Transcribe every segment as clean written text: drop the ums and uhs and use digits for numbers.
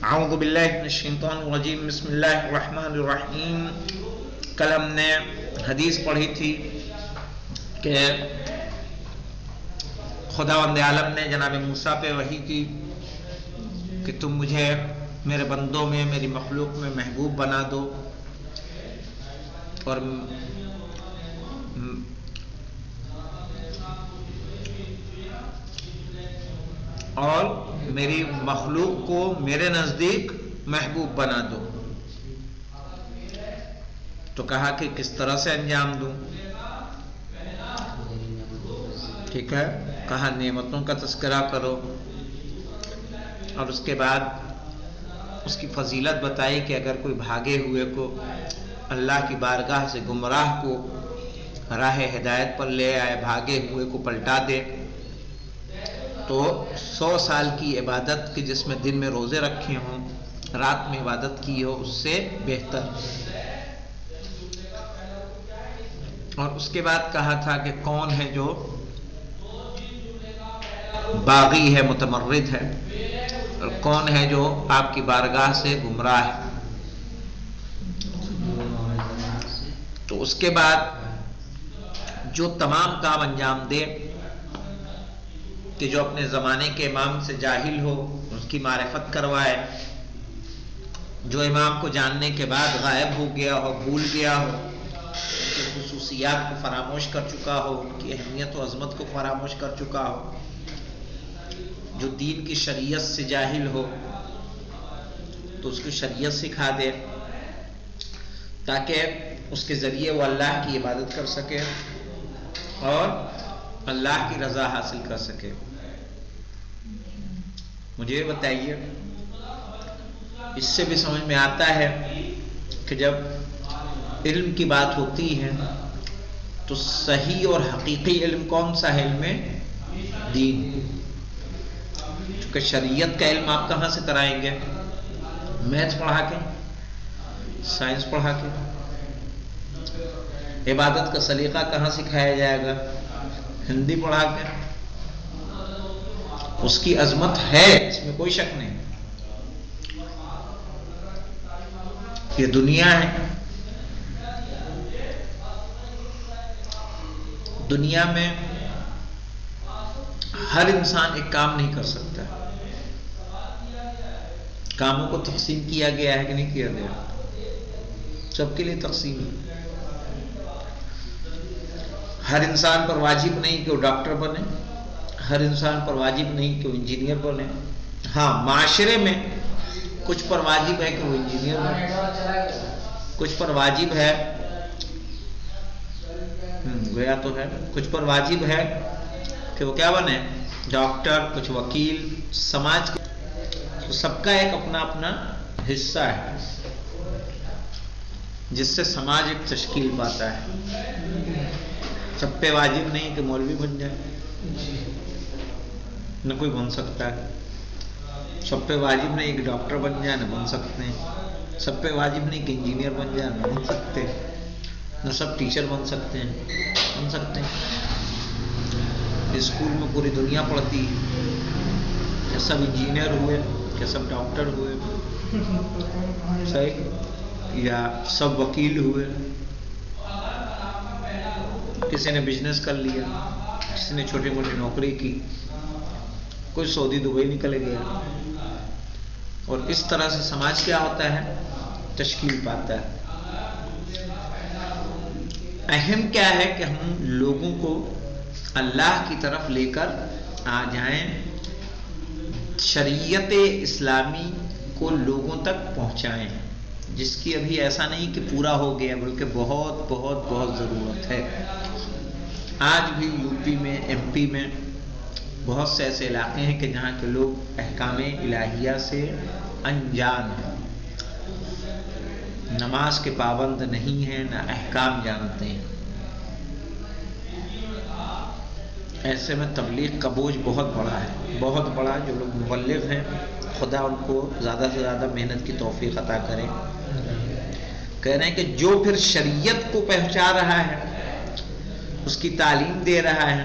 اعوذ باللہ من الشیطان الرجیم بسم اللہ الرحمن الرحیم. کل ہم نے حدیث پڑھی تھی کہ خداوند عالم نے جناب موسیٰ پہ وحی کی کہ تم مجھے میرے بندوں میں میری مخلوق میں محبوب بنا دو اور میری مخلوق کو میرے نزدیک محبوب بنا دو. تو کہا کہ کس طرح سے انجام دوں. ٹھیک ہے، کہا نعمتوں کا تذکرہ کرو اور اس کے بعد اس کی فضیلت بتائی کہ اگر کوئی بھاگے ہوئے کو اللہ کی بارگاہ سے گمراہ کو راہ ہدایت پر لے آئے، بھاگے ہوئے کو پلٹا دے تو 100 سال کی عبادت کی جس میں دن میں روزے رکھے ہوں، رات میں عبادت کی ہو، اس سے بہتر. اور اس کے بعد کہا تھا کہ کون ہے جو باغی ہے، متمرد ہے، اور کون ہے جو آپ کی بارگاہ سے گمراہ ہے. تو اس کے بعد جو تمام کام انجام دے کہ جو اپنے زمانے کے امام سے جاہل ہو اس کی معرفت کروائے، جو امام کو جاننے کے بعد غائب ہو گیا ہو، بھول گیا ہو، ان کی خصوصیات کو فراموش کر چکا ہو، ان کی اہمیت و عظمت کو فراموش کر چکا ہو، جو دین کی شریعت سے جاہل ہو تو اس کو شریعت سکھا دے تاکہ اس کے ذریعے وہ اللہ کی عبادت کر سکے اور اللہ کی رضا حاصل کر سکے. مجھے بتائیے، اس سے بھی سمجھ میں آتا ہے کہ جب علم کی بات ہوتی ہے تو صحیح اور حقیقی علم کون سا ہے؟ علم دین. چونکہ شریعت کا علم آپ کہاں سے کرائیں گے؟ میتھ پڑھا کے، سائنس پڑھا کے. عبادت کا سلیقہ کہاں سکھایا جائے گا؟ ہندی پڑھا کے. اس کی عظمت ہے، اس میں کوئی شک نہیں. یہ دنیا ہے، دنیا میں ہر انسان ایک کام نہیں کر سکتا. کاموں کو تقسیم کیا گیا ہے کہ نہیں کیا گیا؟ سب کے لیے تقسیم ہے. ہر انسان پر واجب نہیں کہ وہ ڈاکٹر بنے، ہر انسان پر واجب نہیں کہ وہ انجینئر بنے. ہاں، معاشرے میں کچھ پر واجب ہے کہ وہ انجینئر بنے، کچھ پر واجب ہے گویا تو ہے، کچھ پر واجب ہے کہ وہ کیا بنے؟ ڈاکٹر، کچھ وکیل. سماج تو سب کا ایک اپنا اپنا حصہ ہے جس سے سماج ایک تشکیل پاتا ہے. سب پہ واجب نہیں کہ مولوی بن جائے، نہ کوئی بن سکتا ہے. سب پہ واجب نہیں کہ ڈاکٹر بن جائے، نہ بن سکتے ہیں. سب پہ واجب نہیں کہ انجینئر بن جائے، نہ بن سکتے. نہ سب ٹیچر بن سکتے ہیں، بن سکتے ہیں. اسکول میں پوری دنیا پڑھتی ہے، کیا سب انجینئر ہوئے؟ کیا سب ڈاکٹر ہوئے؟ صحیح؟ یا سب وکیل ہوئے؟ کسی نے بزنس کر لیا، کسی نے چھوٹی موٹی نوکری کی، کوئی سعودی دبئی نکل گیا. اور اس طرح سے سماج کیا ہوتا ہے؟ تشکیل پاتا ہے. اہم کیا ہے کہ ہم لوگوں کو اللہ کی طرف لے کر آ جائیں، شریعت اسلامی کو لوگوں تک پہنچائیں، جس کی ابھی ایسا نہیں کہ پورا ہو گیا بلکہ بہت بہت بہت ضرورت ہے. آج بھی یو پی میں، ایم پی میں بہت سے ایسے علاقے ہیں کہ جہاں کے لوگ احکام الہیہ سے انجان ہیں، نماز کے پابند نہیں ہیں، نہ احکام جانتے ہیں. ایسے میں تبلیغ کا بوجھ بہت بڑا ہے، بہت بڑا. جو لوگ مبلغ ہیں خدا ان کو زیادہ سے زیادہ محنت کی توفیق عطا کرے. کہہ رہے ہیں کہ جو پھر شریعت کو پہنچا رہا ہے، اس کی تعلیم دے رہا ہے،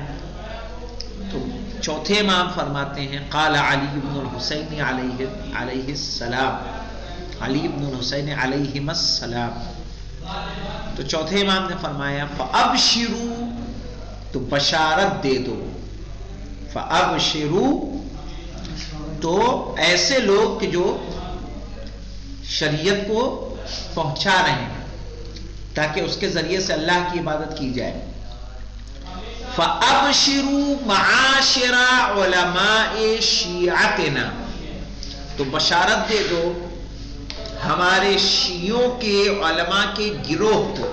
تو چوتھے امام فرماتے ہیں قال علی بن الحسین علیہ السلام، علی بن الحسین علیہم السلام، تو چوتھے امام نے فرمایا فابشروا، تو بشارت دے دو، فابشروا، تو ایسے لوگ کہ جو شریعت کو پہنچا رہے ہیں تاکہ اس کے ذریعے سے اللہ کی عبادت کی جائے، فَأَبْشِرُوا مَعَاشِرَ عُلَمَاءِ شِيعَتِنَا، تو بشارت دے دو ہمارے شیعوں کے علماء کے گروہ کو،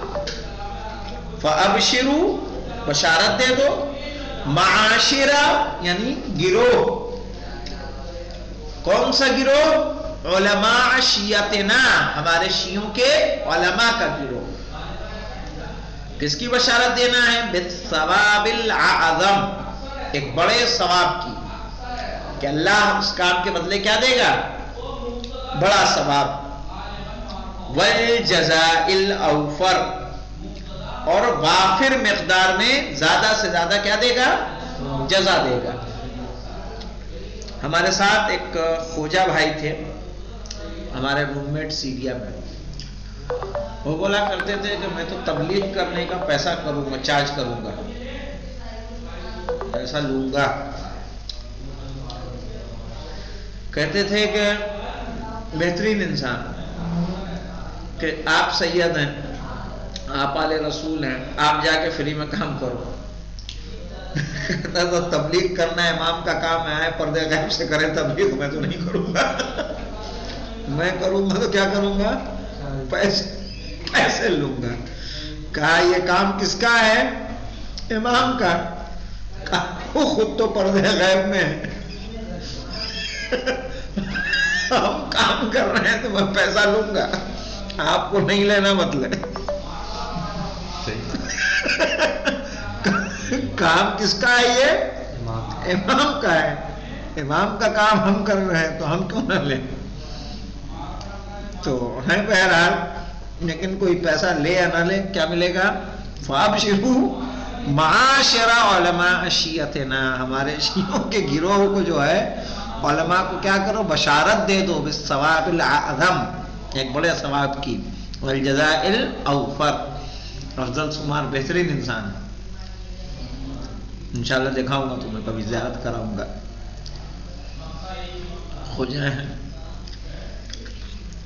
فَأَبْشِرُوا، بشارت دے دو، معاشرہ یعنی گروہ، کون سا گروہ؟ علماء شیعتنا، ہمارے شیعوں کے علماء کا گروہ، کس کی بشارت دینا ہے؟ بالثواب العظم، ایک بڑے ثواب کی، کہ اللہ اس کام کے بدلے کیا دے گا؟ بڑا ثواب، والجزاء الاوفر، اور وافر مقدار میں زیادہ سے زیادہ کیا دے گا؟ جزا دے گا۔ ہمارے ساتھ ایک خوجہ بھائی تھے، ہمارے روم میٹ سیریا میں، وہ بولا کرتے تھے کہ میں تو تبلیغ کرنے کا پیسہ کروں گا، چارج کروں گا، پیسہ لوں گا۔ کہتے تھے کہ بہترین انسان، کہ آپ سید ہیں، آپ آل رسول ہیں، آپ جا کے فری میں کام کرو۔ کہتا تو تبلیغ کرنا امام کا کام ہے، پردے غیب سے کریں تبلیغ، میں تو نہیں کروں گا، میں کروں گا تو کیا کروں گا؟ پیسے لوں گا۔ کہا یہ کام کس کا ہے؟ امام کا۔ وہ خود تو پردے غیب میں ہے، ہم کام کر رہے ہیں تو میں پیسہ لوں گا، آپ کو نہیں لینا مطلب۔ کام کس کا ہے؟ یہ امام کا ہے، امام کا کام ہم کر رہے ہیں تو ہم کیوں نہ لیں؟ تو ہے بہرحال، لیکن کوئی پیسہ لے یا نہ لے کیا ملے گا؟ فَابْشِرُوا مَعَاشِرَ عُلَمَاءِ شِيعَتِنَا، ہمارے شیعوں کے گروہ کو جو ہے علماء کو کیا کرو؟ بشارت دے دو، بالثواب العظم، ایک بڑے ثواب کی، والجزاء الاوفر، افضل شمار بہترین انسان ہے۔ انشاءاللہ دکھاؤں گا تمہیں، کبھی زیارت کراؤں گا۔ خوجہ ہیں۔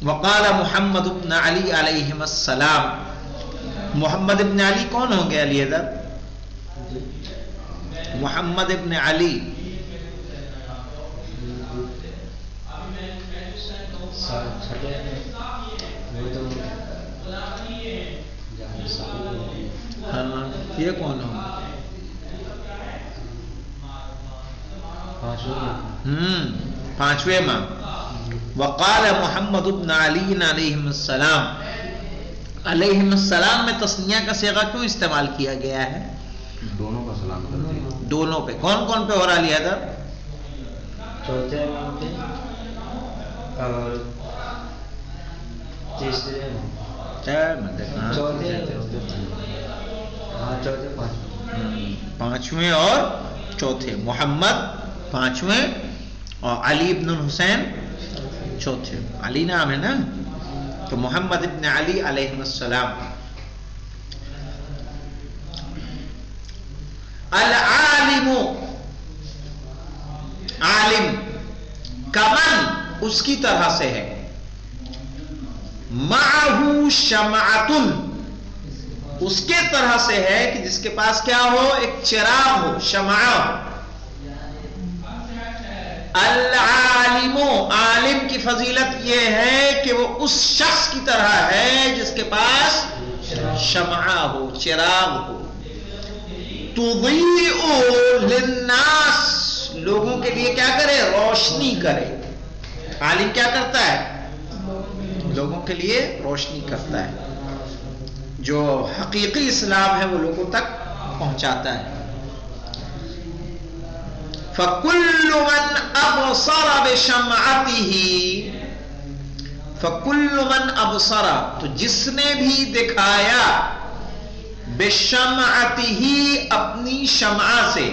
وقال محمد بن علی علیہ السلام، محمد ابن علی کون ہوں گے علی حضر؟ محمد ابن علی ہاں، یہ کون ہوں؟ پانچویں امام۔ وقال محمد بن علی علیہ السلام، علیہ السلام میں تثنیہ کا صیغہ کیوں استعمال کیا گیا ہے؟ دونوں کا سلام کرتے ہیں، دونوں پہ۔ کون کون پہ ہو رہا لیا تھا؟ چوتھے امام پہ اور تیسرے پانچویں اور چوتھے، محمد پانچویں اور علی ابن الحسین چوتھے، علی نام ہے نا، تو محمد ابن علی علیہ السلام۔ العالم، عالم، کمن، اس کی طرح سے ہے، معہ شمعۃ، اس کے طرح سے ہے کہ جس کے پاس کیا ہو؟ ایک چراغ ہو، شمعہ۔ العالم، عالم کی فضیلت یہ ہے کہ وہ اس شخص کی طرح ہے جس کے پاس شمعہ ہو، چراغ ہو۔ تضیء للناس، لوگوں کے لیے کیا کرے؟ روشنی کرے۔ عالم کیا کرتا ہے؟ لوگوں کے لیے روشنی کرتا ہے، جو حقیقی اسلام ہے وہ لوگوں تک پہنچاتا ہے۔ فَكُلُّ مَنْ أَبْصَرَ بِشَمْعَتِهِ، فَكُلُّ مَنْ أَبْصَرَ، تو جس نے بھی دکھایا، بِشَمْعَتِهِ، اپنی شمعہ سے،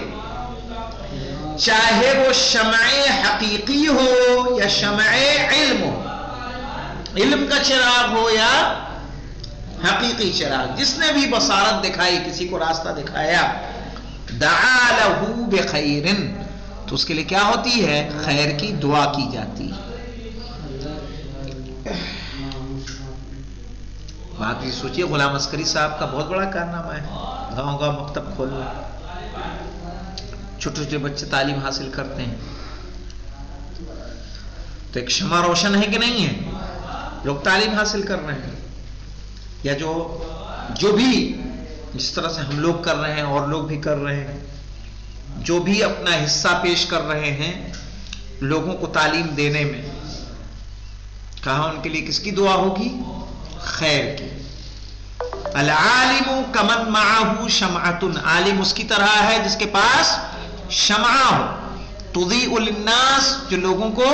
چاہے وہ شمع حقیقی ہو یا شمع علم ہو، علم کا چراغ ہو یا حقیقی چراغ، جس نے بھی بصارت دکھائی، کسی کو راستہ دکھایا، دعا لہو بخیر، تو اس کے لیے کیا ہوتی ہے؟ خیر کی دعا کی جاتی ہے۔ باقی سوچئے غلام عسکری صاحب کا بہت بڑا کارنامہ ہے، گاؤں گاؤں مکتب کھولنا، چھوٹے چھوٹے بچے تعلیم حاصل کرتے ہیں، تو ایک شمع روشن ہے کہ نہیں ہے؟ لوگ تعلیم حاصل کر رہے ہیں، یا جو بھی جس طرح سے ہم لوگ کر رہے ہیں اور لوگ بھی کر رہے ہیں، جو بھی اپنا حصہ پیش کر رہے ہیں لوگوں کو تعلیم دینے میں، کہا ان کے لیے کس کی دعا ہوگی؟ خیر کی۔ العالم کمن معہ شمعۃ، عالم اس کی طرح ہے جس کے پاس شمع ہو، تضیء للناس، جو لوگوں کو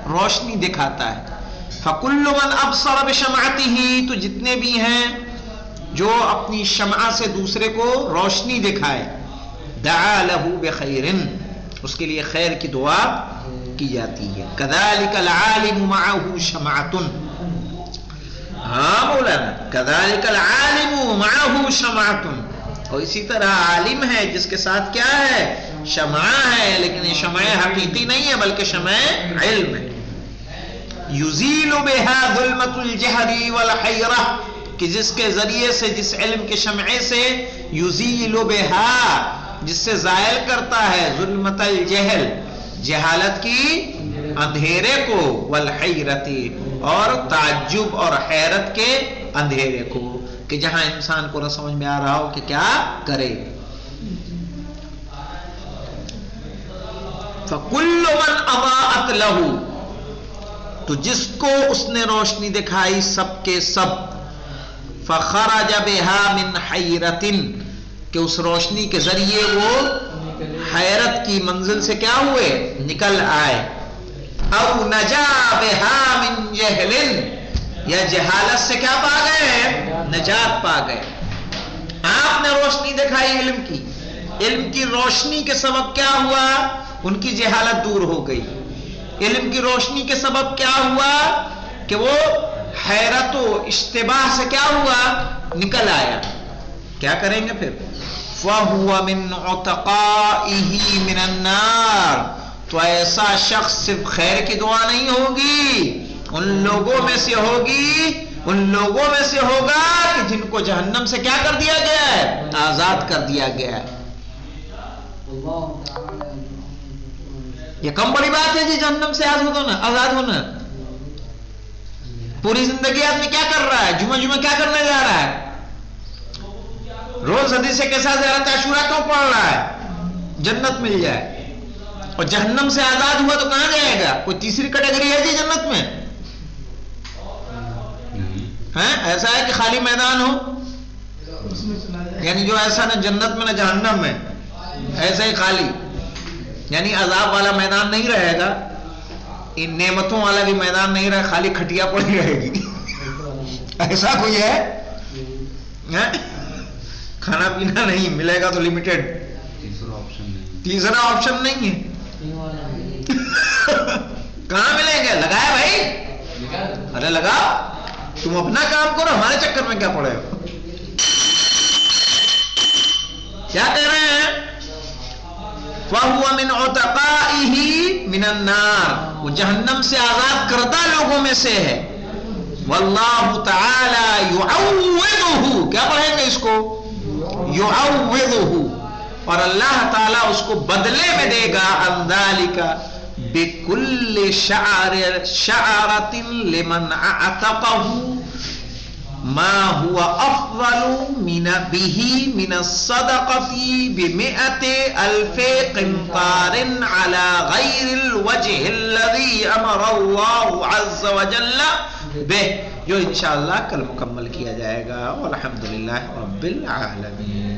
روشنی دکھاتا ہے۔ فکل من ابصر بشمعتہ، تو جتنے بھی ہیں جو اپنی شمع سے دوسرے کو روشنی دکھائے، دعا لہ بخیر، اس کے لیے خیر کی دعا کی جاتی ہے۔ کذالک العالم معہ شمعۃ، ہاں مولانا، کذالک العالم معہ شمعۃ، اور اسی طرح عالم ہے جس کے ساتھ کیا ہے؟ شمع ہے، لیکن یہ شمع حقیقی نہیں ہے بلکہ شمع علم ہے۔ یزیل بها ظلمۃ الجہل والحیرہ، کہ جس کے ذریعے سے، جس علم کے شمعے سے، یزیل بها، جس سے زائل کرتا ہے، ظلمۃ الجہل، جہالت کی اندھیرے کو، والحیرۃ، اور تعجب اور حیرت کے اندھیرے کو، کہ جہاں انسان کو نہ سمجھ میں آ رہا ہو کہ کیا کرے۔ فَكُلُّ مَنْ أَضَاءَتْ لَهُ، تو جس کو اس نے روشنی دکھائی، سب کے سب، فَخَرَجَ بِهَا مِنْ حَيْرَةٍ، کہ اس روشنی کے ذریعے وہ حیرت کی منزل سے کیا ہوئے؟ نکل آئے۔ او نجا بها من جہل، یا جہالت سے کیا پا گئے؟ نجات پا گئے۔ آپ نے روشنی دکھائی علم کی، علم کی روشنی کے سبب کیا ہوا؟ ان کی جہالت دور ہو گئی۔ علم کی روشنی کے سبب کیا ہوا؟ کہ وہ حیرت و اشتباہ سے کیا ہوا؟ نکل آیا۔ کیا کریں گے پھر؟ فَهُوَ مِنْ عُتَقَائِهِ مِنَ النَّارِ، تو ایسا شخص صرف خیر کی دعا نہیں ہوگی، ان لوگوں میں سے ہوگی، ان لوگوں میں سے ہوگا کہ جن کو جہنم سے کیا کر دیا گیا ہے؟ آزاد کر دیا گیا ہے۔ یہ کم بڑی بات ہے جی، جہنم سے آزاد ہونا۔ پوری زندگی آدمی کیا کر رہا ہے؟ جمعہ کیا کرنے جا رہا ہے؟ روز حدیث کے ساتھ زیارت عاشورہ کیوں پڑھ رہا ہے؟ جنت مل جائے۔ اور جہنم سے آزاد ہوا تو کہاں جائے گا؟ کوئی تیسری کیٹیگری ہے جی جنت میں؟ ایسا ہے کہ خالی میدان ہو، یعنی جو ایسا نہ جنت میں نہ جہنم میں، ایسا ہی خالی، یعنی عذاب والا میدان نہیں رہے گا، ان نعمتوں والا بھی میدان نہیں رہے، خالی کھٹیا پڑی رہے گی۔ ایسا کوئی ہے؟ کھانا پینا نہیں ملے گا تو لمیٹڈ، تیسرا آپشن نہیں ہے۔ کہاں ملیں گے؟ لگائے بھائی، ارے لگاؤ، تم اپنا کام کرو، ہمارے چکر میں کیا پڑے ہو؟ کیا کہہ رہے ہیں؟ فَهُوَ مِنْ عُتَقَائِهِ مِنَ النَّارِ، وہ جہنم سے آزاد کردہ لوگوں میں سے ہے۔ وَاللَّهُ تَعَالَى يُعَوِّضُهُ، کیا پڑھیں گے اس کو؟ يُعَوِّضُهُ، اور اللہ تعالیٰ اس کو بدلے میں دے گا، عَنْ ذَلِكَ بِكُلِّ شَعَرَةٍ لِمَنْ أَعْتَقَهُ ما هو أفضل به من الصدقة ب100,000 قنطار على غير الوجه الذي أمر الله عز وجل به، جو انشاءاللہ کل مکمل کیا جائے گا۔ والحمدللہ رب العالمین۔